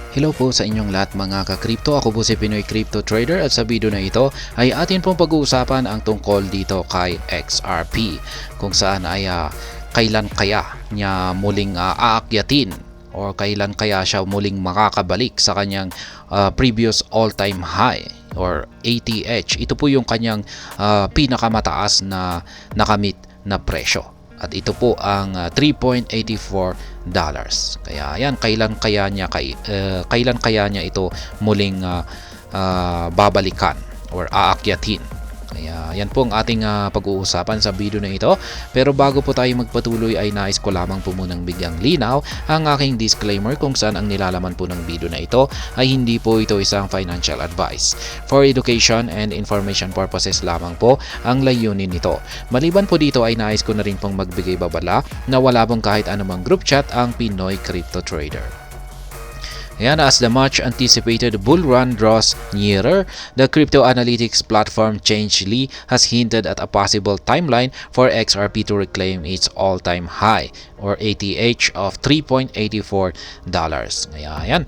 Hello po sa inyong lahat mga ka-crypto. Ako po si Pinoy Crypto Trader at sa video na ito ay atin pong pag-uusapan ang tungkol dito kay XRP kung saan ay kailan kaya niya muling aakyatin o kailan kaya siya muling makakabalik sa kanyang previous all-time high or ATH. Ito po yung kanyang pinakamataas na nakamit na presyo. At ito po ang $3.84. Kaya yan, kailan kaya niya ito muling babalikan or aakyatin. Kaya yan po ang ating pag-uusapan sa video na ito. Pero bago po tayo magpatuloy ay nais ko lamang po munang bigyang linaw ang aking disclaimer kung saan ang nilalaman po ng video na ito ay hindi po ito isang financial advice. For education and information purposes lamang po ang layunin nito. Maliban po dito ay nais ko na rin pong magbigay babala na wala pong kahit anumang group chat ang Pinoy Crypto Trader. Ayan, as the much anticipated bull run draws nearer, the crypto analytics platform Changelly has hinted at a possible timeline for XRP to reclaim its all-time high or ATH of $3.84. Kaya ayan,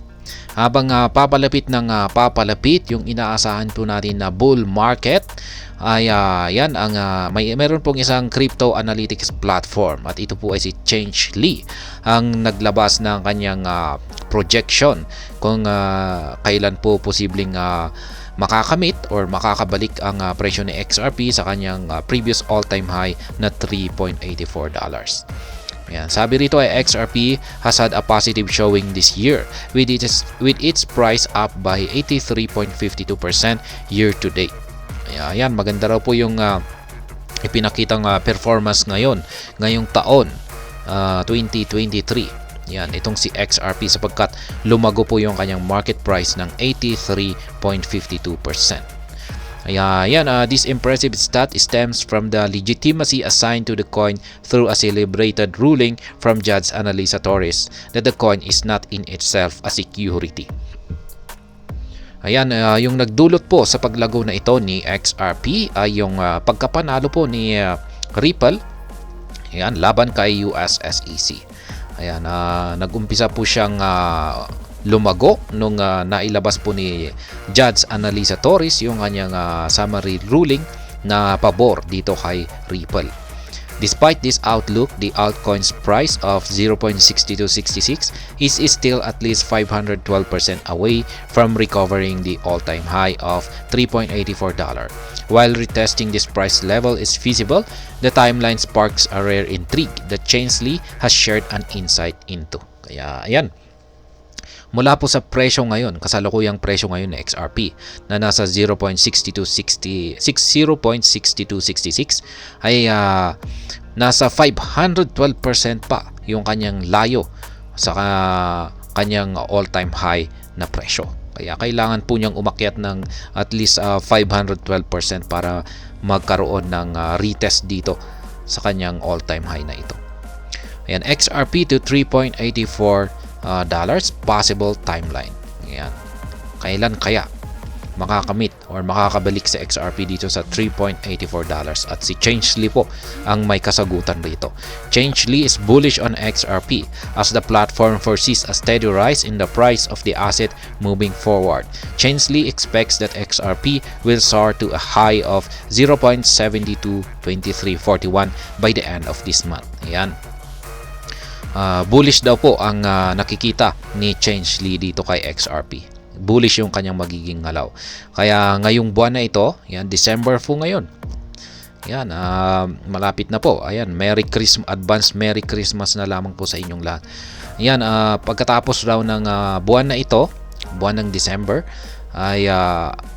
habang papalapit yung inaasahan po natin na bull market ay yan ang meron pong isang crypto analytics platform at ito po ay si Changelly ang naglabas ng kanyang projection kung kailan po posibleng makakamit or makakabalik ang presyo ni XRP sa kanyang previous all-time high na $3.84. Yan. Sabi rito ay XRP has had a positive showing this year with its price up by 83.52% year to date. Ayan, maganda raw po yung ipinakitang performance ngayong taon 2023. Yan, itong si XRP sapagkat lumago po yung kanyang market price ng 83.52%. Ayan, this impressive stat stems from the legitimacy assigned to the coin through a celebrated ruling from Judge Annalisa Torres that the coin is not in itself a security. Ayan, yung nagdulot po sa paglago na ito ni XRP ay yung pagkapanalo po ni Ripple, ayan, laban kay US SEC. Ayan, nag-umpisa po siyang lumago nung nailabas po ni Judge Annalisa Torres yung kanyang summary ruling na pabor dito kay Ripple. Despite this outlook, the altcoin's price of 0.6266 is still at least 512% away from recovering the all-time high of $3.84. While retesting this price level is feasible, the timeline sparks a rare intrigue that Changelly has shared an insight into. Kaya ayan, mula po sa presyo ngayon, kasalukuyang presyo ngayon ng XRP na nasa 0.6266 ay nasa 512% pa yung kanyang layo sa kanyang all-time high na presyo. Kaya kailangan po niyang umakyat ng at least 512% para magkaroon ng retest dito sa kanyang all-time high na ito. Ayan, XRP to $3.84 possible timeline. Ayan. Kailan kaya makakamit or makakabalik sa XRP dito sa $3.84 at si Changelly po ang may kasagutan rito. Changelly is bullish on XRP as the platform foresees a steady rise in the price of the asset moving forward. Changelly expects that XRP will soar to a high of 0.722341 by the end of this month. Ayan. Bullish daw po ang nakikita ni Changelly dito kay XRP. Bullish yung kanyang magiging ngalaw. Kaya ngayong buwan na ito, yan, December po ngayon. Yan, malapit na po. Ayan, advance Merry Christmas na lamang po sa inyong lahat. Yan, pagkatapos raw ng buwan na ito, buwan ng December, ay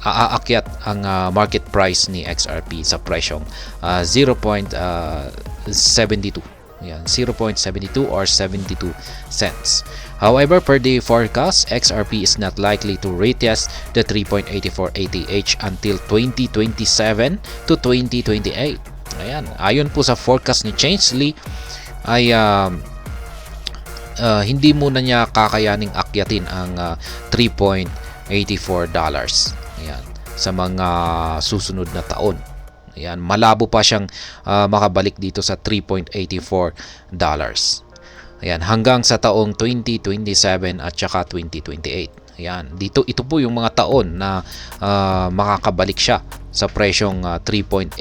aakyat ang market price ni XRP sa presyong 0.72. Yan, 0.72 or 72 cents. However, per the forecast, XRP is not likely to retest the 3.84 ATH until 2027 to 2028. Ayan, ayon po sa forecast ni Changelly ay hindi muna niya kakayaning akyatin ang $3.84. Ayan, sa mga susunod na taon. Ayan, malabo pa siyang makabalik dito sa $3.84. Ayan, hanggang sa taong 2027 at saka 2028. Ayan, ito po yung mga taon na makakabalik siya sa presyong $3.84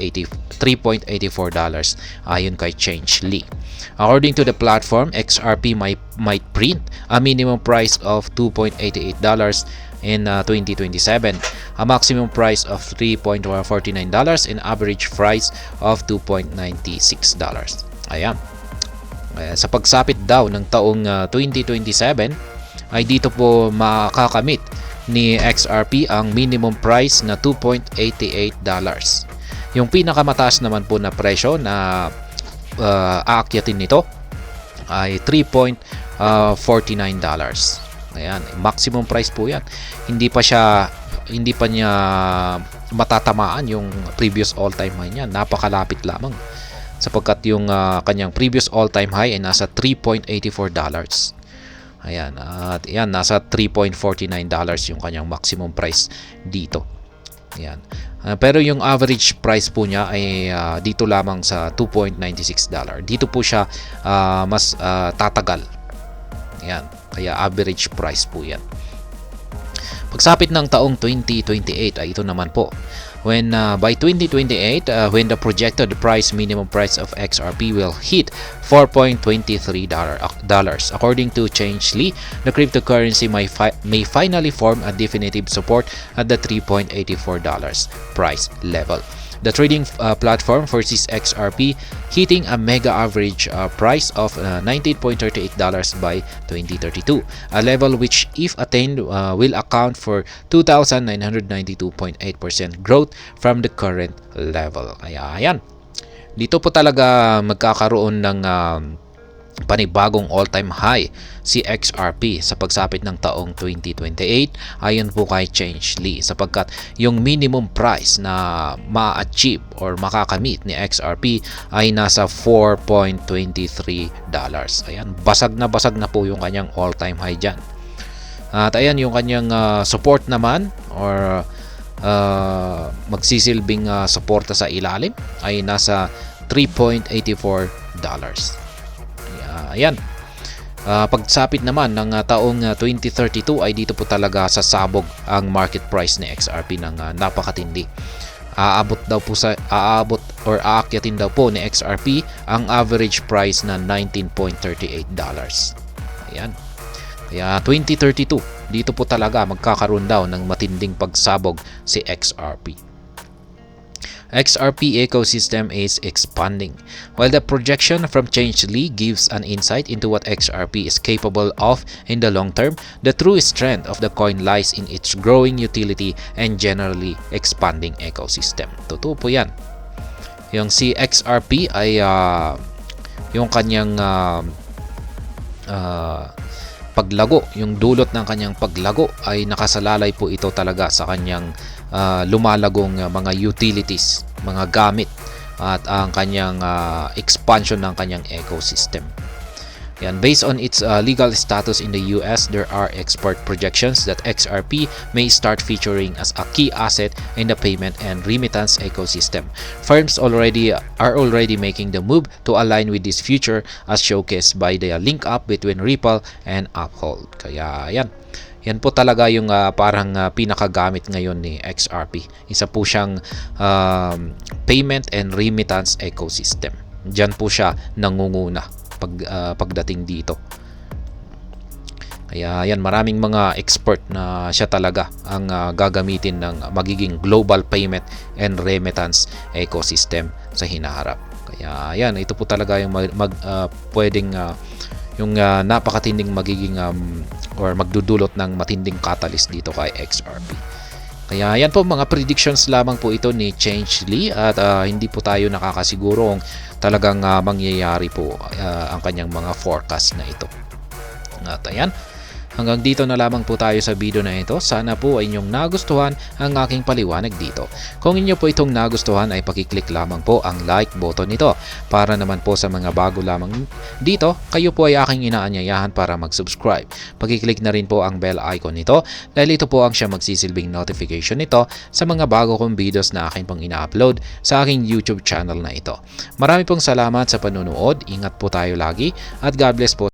ayon kay Change Lee. According to the platform, XRP might print a minimum price of $2.88 in 2027, a maximum price of $3.49 and average price of $2.96. Ayan. Sa pagsapit daw ng taong 2027 ay dito po makakamit ni XRP ang minimum price na $2.88. Yung pinakamataas naman po na presyo na aakyatin nito ay $3.49. Ayan, maximum price po yan. Hindi pa niya matatamaan yung previous all-time high niya. Napakalapit lamang. Sapagkat yung kanyang previous all-time high ay nasa $3.84. Ayan, at yan, nasa $3.49 yung kanyang maximum price dito. Ayan. Pero yung average price po niya ay dito lamang sa $2.96. Dito po siya mas tatagal. Ayan, kaya average price po yan. Pagsapit ng taong 2028 ay ito naman po. When by 2028, when the projected minimum price of XRP will hit $4.23. According to Change Lee, the cryptocurrency may finally form a definitive support at the $3.84 price level. The trading platform foresees XRP hitting a mega average price of $19.38 by 2032, a level which, if attained, will account for 2,992.8% growth from the current level. Ayan. Dito po talaga magkakaroon ng panibagong all-time high si XRP sa pagsapit ng taong 2028 ayon po kay Change Lee, sapagkat yung minimum price na ma-achieve or makakamit ni XRP ay nasa $4.23. Ayan, basag na po yung kanyang all-time high dyan. At ayan, yung kanyang support naman or magsisilbing suporta sa ilalim ay nasa $3.84. Ayan. Pagsapit naman ng taong 2032 ay dito po talaga sasabog ang market price ni XRP ng napakatindi. Aakyatin daw po ni XRP ang average price na $19.38. Ayan. Kaya 2032, dito po talaga magkakaroon daw ng matinding pagsabog si XRP. XRP ecosystem is expanding. While the projection from Change Lee gives an insight into what XRP is capable of in the long term, the true strength of the coin lies in its growing utility and generally expanding ecosystem. Totoo po yan. Yung si XRP ay yung kanyang paglago, yung dulot ng kanyang paglago ay nakasalalay po ito talaga sa kanyang lumalagong mga utilities, mga gamit at ang kanyang expansion ng kanyang ecosystem. Yan, based on its legal status in the US, there are expert projections that XRP may start featuring as a key asset in the payment and remittance ecosystem. Firms are already making the move to align with this future, as showcased by the link up between Ripple and Uphold. Kaya yan po talaga yung parang pinakagamit ngayon ni XRP. Isa po siyang payment and remittance ecosystem. Diyan po siya nangunguna pagdating dito. Kaya yan, maraming mga expert na siya talaga ang gagamitin ng magiging global payment and remittance ecosystem sa hinaharap. Kaya yan, ito po talaga yung pwedeng yung napakatinding magiging or magdudulot ng matinding catalyst dito kay XRP. Kaya yan po, mga predictions lamang po ito ni Change Lee at hindi po tayo nakakasiguro kung talagang mangyayari po ang kanyang mga forecast na ito. At ayan, hanggang dito na lamang po tayo sa video na ito. Sana po ay inyong nagustuhan ang aking paliwanag dito. Kung inyo po itong nagustuhan ay pakiclick lamang po ang like button nito. Para naman po sa mga bago lamang dito, kayo po ay aking inaanyayahan para mag-subscribe. Pakiclick na rin po ang bell icon nito dahil ito po ang siya magsisilbing notification nito sa mga bago kong videos na akin pong ina-upload sa aking YouTube channel na ito. Marami pong salamat sa panunood. Ingat po tayo lagi at God bless po.